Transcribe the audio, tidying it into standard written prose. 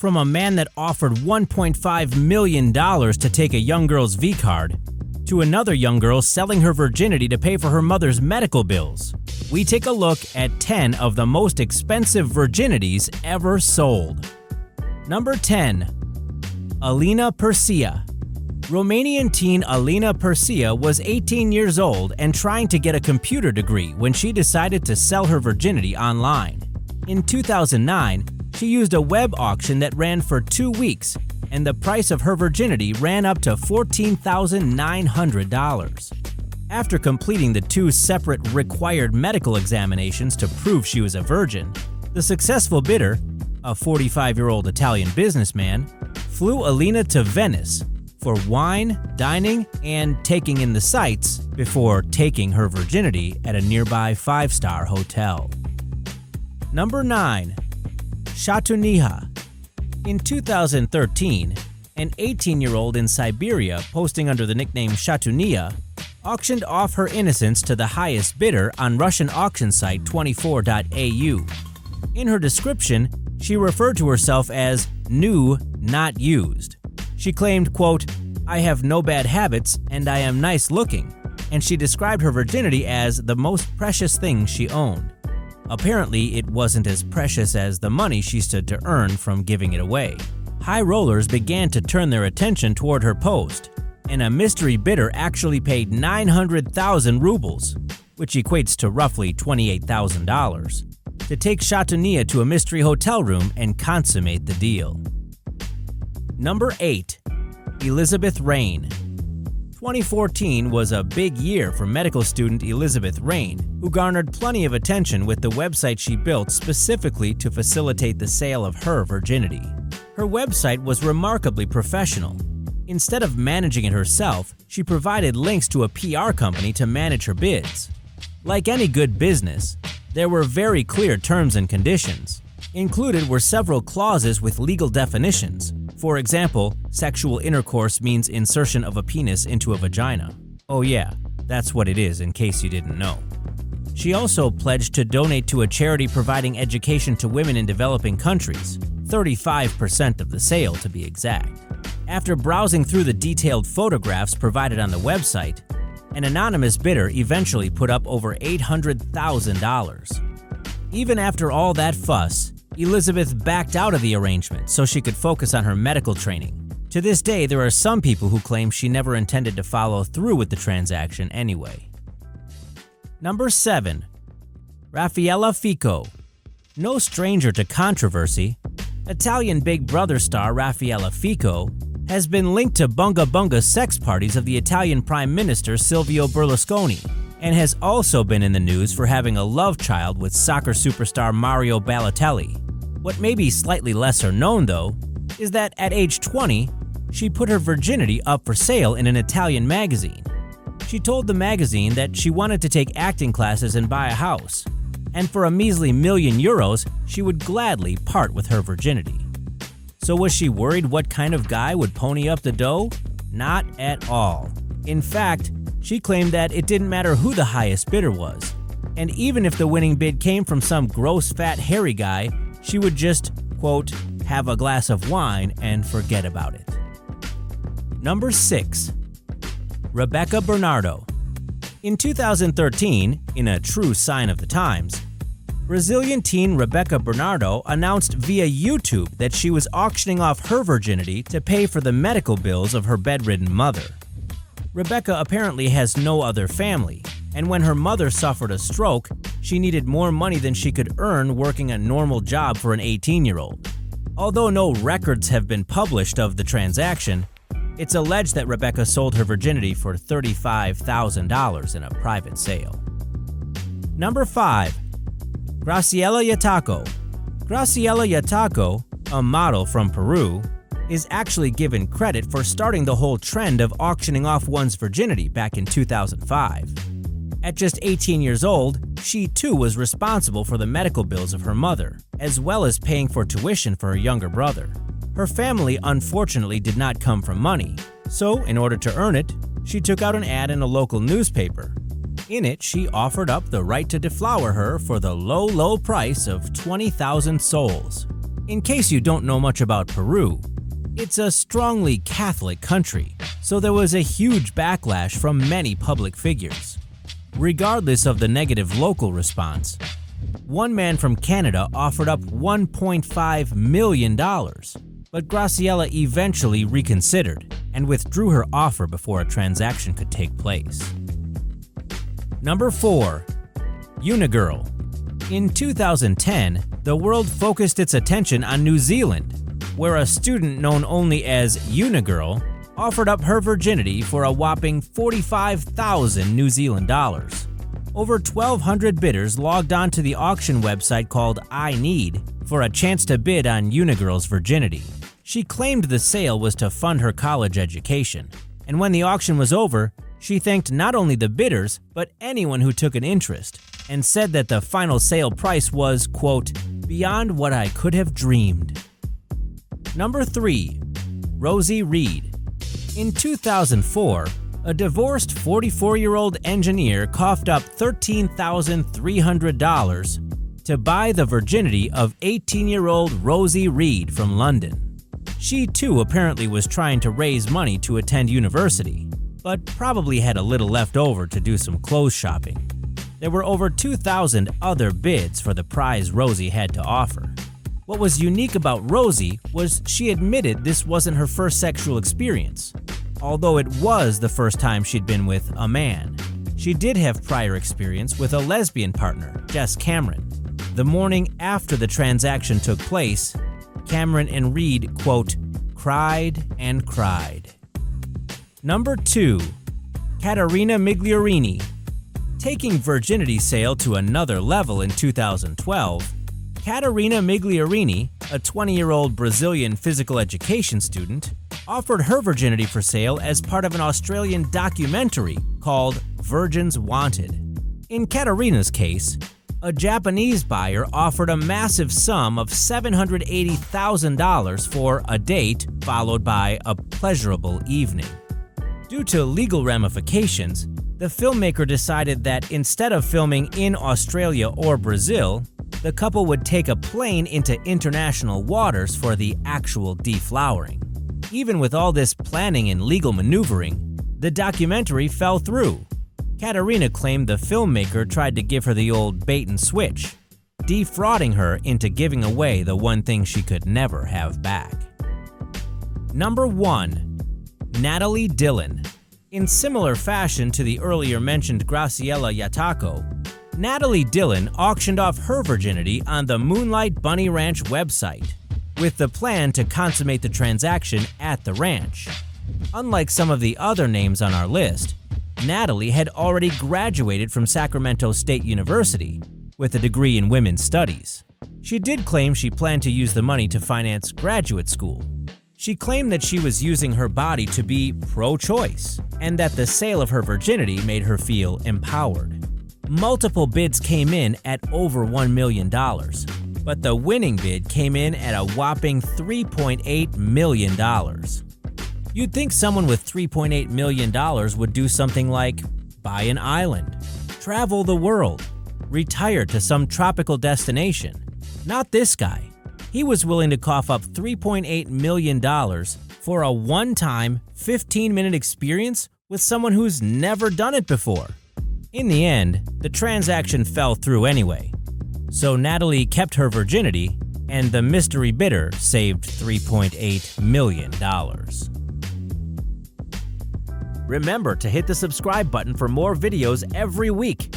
From a man that offered $1.5 million to take a young girl's V-card, to another young girl selling her virginity to pay for her mother's medical bills, we take a look at 10 of the most expensive virginities ever sold. Number 10. ALINA PERCEA. Romanian teen ALINA PERCEA was 18 years old and trying to get a computer degree when she decided to sell her virginity online. In 2009, she used a web auction that ran for 2 weeks, and the price of her virginity ran up to $14,900. After completing the 2 separate required medical examinations to prove she was a virgin, the successful bidder, a 45-year-old Italian businessman, flew ALINA to Venice for wine, dining, and taking in the sights before taking her virginity at a nearby 5-star hotel. Number 9. SHATUNIHA. In 2013, an 18-year-old in Siberia posting under the nickname SHATUNIHA auctioned off her innocence to the highest bidder on Russian auction site 24.au. In her description, she referred to herself as new, not used. She claimed, quote, "I have no bad habits and I am nice looking," and she described her virginity as the most precious thing she owned. Apparently, it wasn't as precious as the money she stood to earn from giving it away. High rollers began to turn their attention toward her post, and a mystery bidder actually paid 900,000 rubles, which equates to roughly $28,000, to take SHATUNIHA to a mystery hotel room and consummate the deal. Number 8. Elizabeth RAINE. 2014 was a big year for medical student Elizabeth RAINE, who garnered plenty of attention with the website she built specifically to facilitate the sale of her virginity. Her website was remarkably professional. Instead of managing it herself, she provided links to a PR company to manage her bids. Like any good business, there were very clear terms and conditions. Included were several clauses with legal definitions. For example, sexual intercourse means insertion of a penis into a vagina. Oh yeah, that's what it is in case you didn't know. She also pledged to donate to a charity providing education to women in developing countries, 35% of the sale to be exact. After browsing through the detailed photographs provided on the website, an anonymous bidder eventually put up over $800,000. Even after all that fuss, Elizabeth backed out of the arrangement so she could focus on her medical training. To this day, there are some people who claim she never intended to follow through with the transaction anyway. Number 7. RAFFAELLA FICO. No stranger to controversy, Italian Big Brother star Raffaella Fico has been linked to Bunga Bunga sex parties of the Italian Prime Minister Silvio Berlusconi, and has also been in the news for having a love child with soccer superstar Mario Balotelli. What may be slightly lesser known, though, is that at age 20, she put her virginity up for sale in an Italian magazine. She told the magazine that she wanted to take acting classes and buy a house, and for a measly €1,000,000, she would gladly part with her virginity. So was she worried what kind of guy would pony up the dough? Not at all. In fact, she claimed that it didn't matter who the highest bidder was, and even if the winning bid came from some gross, fat, hairy guy, she would just, quote, have a glass of wine and forget about it. Number 6. Rebecca Bernardo. In 2013, in a true sign of the times, Brazilian teen Rebecca Bernardo announced via YouTube that she was auctioning off her virginity to pay for the medical bills of her bedridden mother. Rebecca apparently has no other family, and when her mother suffered a stroke, she needed more money than she could earn working a normal job for an 18-year-old. Although no records have been published of the transaction, it's alleged that Rebecca sold her virginity for $35,000 in a private sale. Number 5. CRACIELA YATACO. CRACIELA YATACO, a model from Peru, is actually given credit for starting the whole trend of auctioning off one's virginity back in 2005. At just 18 years old, she too was responsible for the medical bills of her mother, as well as paying for tuition for her younger brother. Her family unfortunately did not come from money, so in order to earn it, she took out an ad in a local newspaper. In it, she offered up the right to deflower her for the low price of 20,000 sols. In case you don't know much about Peru, it's a strongly Catholic country, so there was a huge backlash from many public figures. Regardless of the negative local response, one man from Canada offered up $1.5 million, but Graciela eventually reconsidered and withdrew her offer before a transaction could take place. Number 4. UNICIRL. In 2010, the world focused its attention on New Zealand, where a student known only as UNICIRL offered up her virginity for a whopping 45,000 New Zealand dollars. Over 1,200 bidders logged on to the auction website called iNeed for a chance to bid on UNICIRL's virginity. She claimed the sale was to fund her college education, and when the auction was over, she thanked not only the bidders, but anyone who took an interest, and said that the final sale price was, quote, beyond what I could have dreamed. Number 3. Rosie REID. In 2004, a divorced 44-year-old engineer coughed up $13,300 to buy the virginity of 18-year-old Rosie REID from London. She too apparently was trying to raise money to attend university, but probably had a little left over to do some clothes shopping. There were over 2,000 other bids for the prize Rosie had to offer. What was unique about Rosie was she admitted this wasn't her first sexual experience. Although it was the first time she'd been with a man, she did have prior experience with a lesbian partner, Jess Cameron. The morning after the transaction took place, Cameron and Reid, quote, cried and cried. Number 2. CATARINA Migliorini. Taking virginity sale to another level in 2012, CATARINA Migliorini, a 20-year-old Brazilian physical education student, offered her virginity for sale as part of an Australian documentary called Virgins Wanted. In CATARINA's case, a Japanese buyer offered a massive sum of $780,000 for a date followed by a pleasurable evening. Due to legal ramifications, the filmmaker decided that instead of filming in Australia or Brazil, the couple would take a plane into international waters for the actual deflowering. Even with all this planning and legal maneuvering, the documentary fell through. CATARINA claimed the filmmaker tried to give her the old bait and switch, defrauding her into giving away the one thing she could never have back. Number 1. Natalie Dillon. In similar fashion to the earlier mentioned Graciela YATACO, Natalie Dillon auctioned off her virginity on the Moonlight Bunny Ranch website, with the plan to consummate the transaction at the ranch. Unlike some of the other names on our list, Natalie had already graduated from Sacramento State University with a degree in women's studies. She did claim she planned to use the money to finance graduate school. She claimed that she was using her body to be pro-choice and that the sale of her virginity made her feel empowered. Multiple bids came in at over $1 million, but the winning bid came in at a whopping $3.8 million. You'd think someone with $3.8 million would do something like buy an island, travel the world, retire to some tropical destination. Not this guy. He was willing to cough up $3.8 million for a one-time 15-minute experience with someone who's never done it before. In the end, the transaction fell through anyway, so Natalie kept her virginity and the mystery bidder saved $3.8 million. Remember to hit the subscribe button for more videos every week.